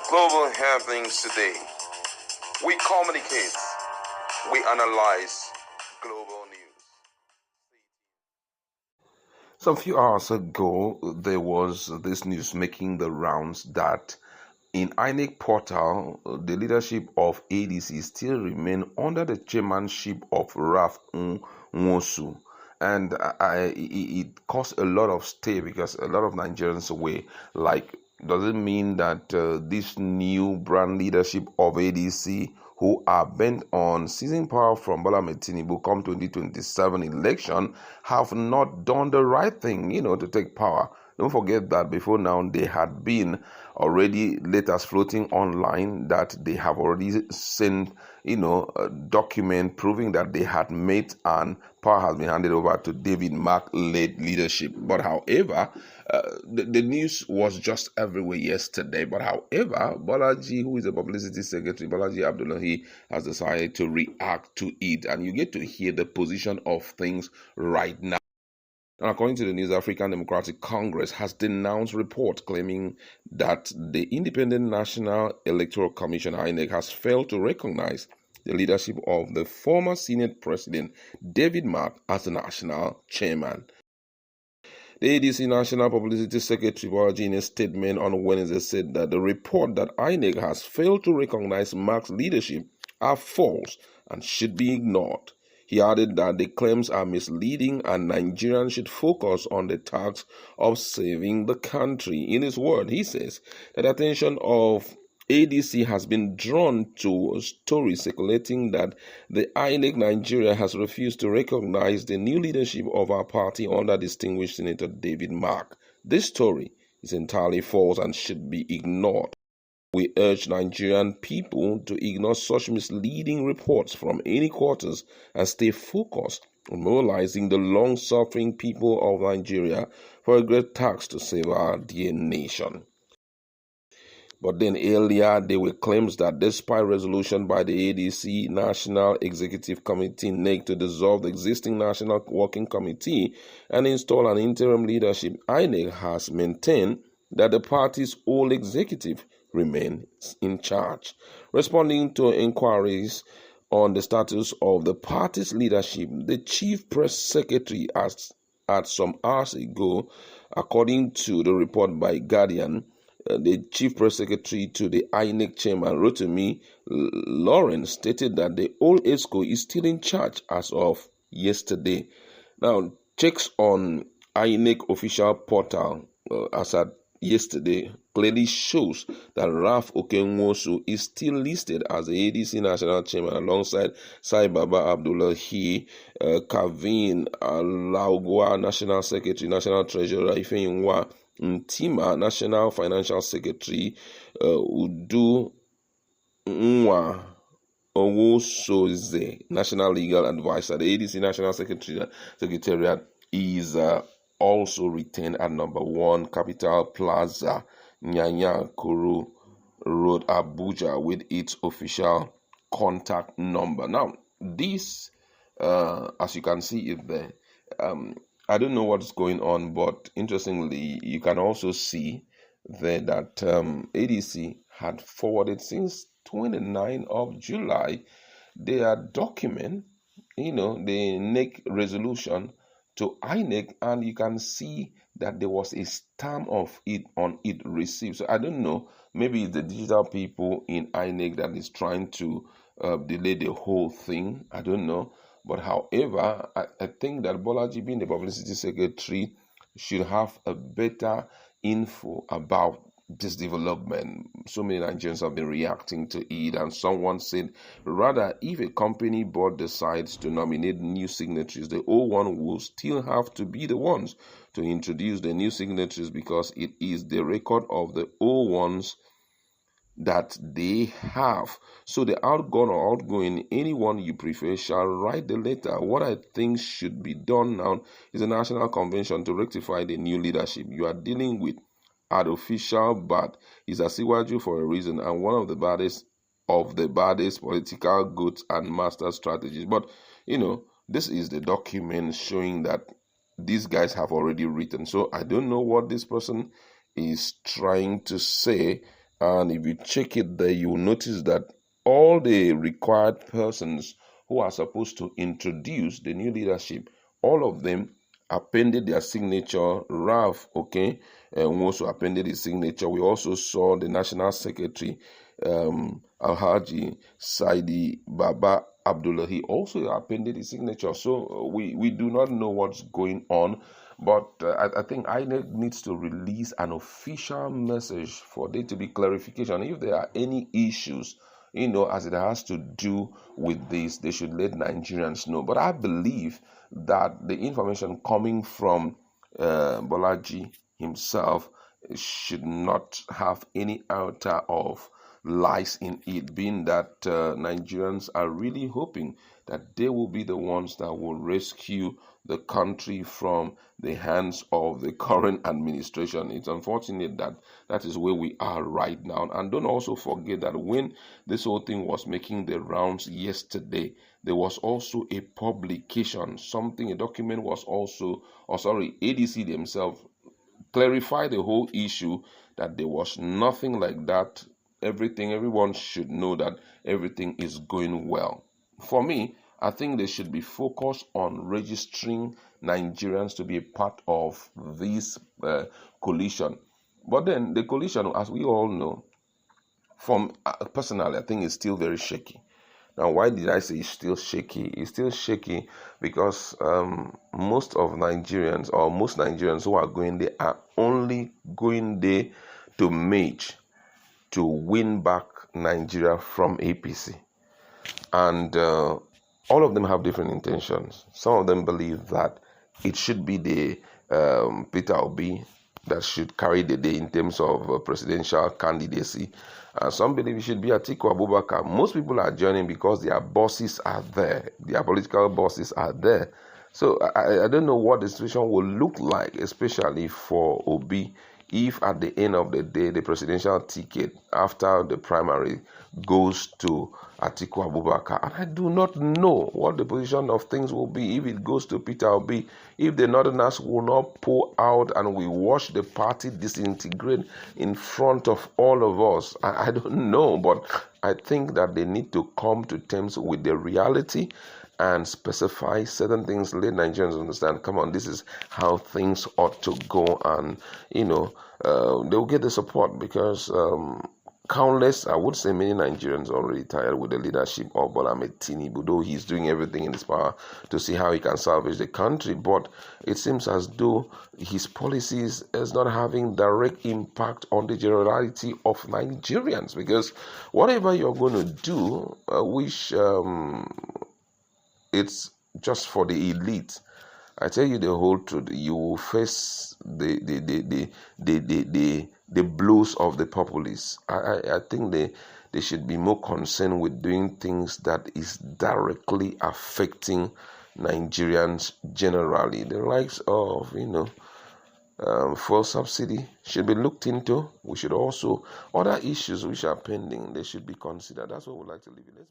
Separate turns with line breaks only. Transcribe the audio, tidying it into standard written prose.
Global happenings today. We communicate. We analyze global news. Some few hours ago, there was this news making the rounds that in INEC portal, the leadership of ADC still remain under the chairmanship of Raf Nwosu. And it caused a lot of stay because a lot of Nigerians were like, does it mean that this new brand leadership of ADC, who are bent on seizing power from Bola Ahmed Tinubu come 2027 election, have not done the right thing, to take power? Don't forget that before now, they had been already letters floating online that they have already sent, a document proving that they had met and power has been handed over to David Mark-led leadership. But however, the news was just everywhere yesterday. But however, Bolaji, who is the publicity secretary, Bolaji Abdullahi, has decided to react to it. And you get to hear the position of things right now. And according to the news, African Democratic Congress has denounced reports claiming that the Independent National Electoral Commission, INEC, has failed to recognize the leadership of the former Senate President David Mark as the national chairman. The ADC National Publicity Secretary Bolaji, in a statement on Wednesday, said that the report that INEC has failed to recognize Mark's leadership are false and should be ignored. He added that the claims are misleading and Nigerians should focus on the task of saving the country. In his word, he says that attention of ADC has been drawn to a story circulating that the INEC Nigeria has refused to recognize the new leadership of our party under distinguished Senator David Mark. This story is entirely false and should be ignored. We urge Nigerian people to ignore such misleading reports from any quarters and stay focused on mobilizing the long-suffering people of Nigeria for a great task to save our dear nation. But then earlier, there were claims that despite resolution by the ADC National Executive Committee (INEC) to dissolve the existing National Working Committee and install an interim leadership, INEC has maintained that the party's whole executive remains in charge. Responding to inquiries on the status of the party's leadership, the chief press secretary asked some hours ago, according to the report by Guardian, the chief press secretary to the INEC chairman, Rotimi Lawrence, stated that the old ESCO is still in charge as of yesterday. Now, checks on INEC official portal as at yesterday clearly shows that Raf Nwosu is still listed as the ADC national chairman alongside Sai Baba Abdullahi, Kavin Laugwa, national secretary, national treasurer, Ifeyinwa Ntima, national financial secretary, Udu Nwa Owosoze, national legal advisor. The ADC national secretariat is also retained at number 1 Capital Plaza, Nyanya Kuru Road, Abuja, with its official contact number. Now, this, as you can see it there, I don't know what's going on, but interestingly, you can also see there that ADC had forwarded since 29th of July their document, the NEC resolution to INEC, and you can see that there was a stamp of it on it received. So I don't know, maybe it's the digital people in INEC that is trying to delay the whole thing. I don't know. But however, I think that Bolaji, being the publicity secretary, should have a better info about this development. So many Nigerians have been reacting to it, and someone said, rather, if a company board decides to nominate new signatories, the old one will still have to be the ones to introduce the new signatories because it is the record of the old ones that they have. So the outgone or outgoing, anyone you prefer, shall write the letter. What I think should be done now is a national convention to rectify the new leadership. You are dealing with an official, but he's a Siwaju for a reason, and one of the baddest political goods and master strategies. But this is the document showing that these guys have already written. So I don't know what this person is trying to say, And if you check it there, you will notice that all the required persons who are supposed to introduce the new leadership, all of them appended their signature. Ralph, okay, also appended his signature. We also saw the National Secretary, Alhaji Saidi Baba Abdullah. He also appended his signature. So we do not know what's going on. But I think INEC needs to release an official message for there to be clarification. If there are any issues, as it has to do with this, they should let Nigerians know. But I believe that the information coming from Bolaji himself should not have any iota of lies in it, being that Nigerians are really hoping that they will be the ones that will rescue the country from the hands of the current administration. It's unfortunate that that is where we are right now. And don't also forget that when this whole thing was making the rounds yesterday, there was also a publication, a document was also, ADC themselves clarified the whole issue that there was nothing like that. Everyone should know that everything is going well. For me, I think they should be focused on registering Nigerians to be a part of this coalition. But then the coalition, as we all know, personally, I think it's still very shaky. Now, why did I say it's still shaky? It's still shaky because most Nigerians who are going there are only going there to merge, to win back Nigeria from APC. And all of them have different intentions. Some of them believe that it should be the Peter Obi that should carry the day in terms of presidential candidacy. Some believe it should be Atiku Abubakar. Most people are joining because their bosses are there. Their political bosses are there. So I don't know what the situation will look like, especially for Obi, if at the end of the day the presidential ticket after the primary goes to Atiku Abubakar. And I do not know what the position of things will be if it goes to Peter Obi, if the Northerners will not pull out and we watch the party disintegrate in front of all of us. I don't know, but I think that they need to come to terms with the reality and specify certain things, let Nigerians understand, come on, this is how things ought to go, and they'll get the support because countless, I would say many Nigerians are already tired with the leadership of Bola Ahmed Tinubu, though he's doing everything in his power to see how he can salvage the country. But it seems as though his policies is not having direct impact on the generality of Nigerians, because whatever you're going to do, which it's just for the elite, I tell you the whole truth, you will face the blows of the populists. I think they should be more concerned with doing things that is directly affecting Nigerians generally. The likes of, fuel subsidy should be looked into. We should also, other issues which are pending, they should be considered. That's what we'd like to leave it.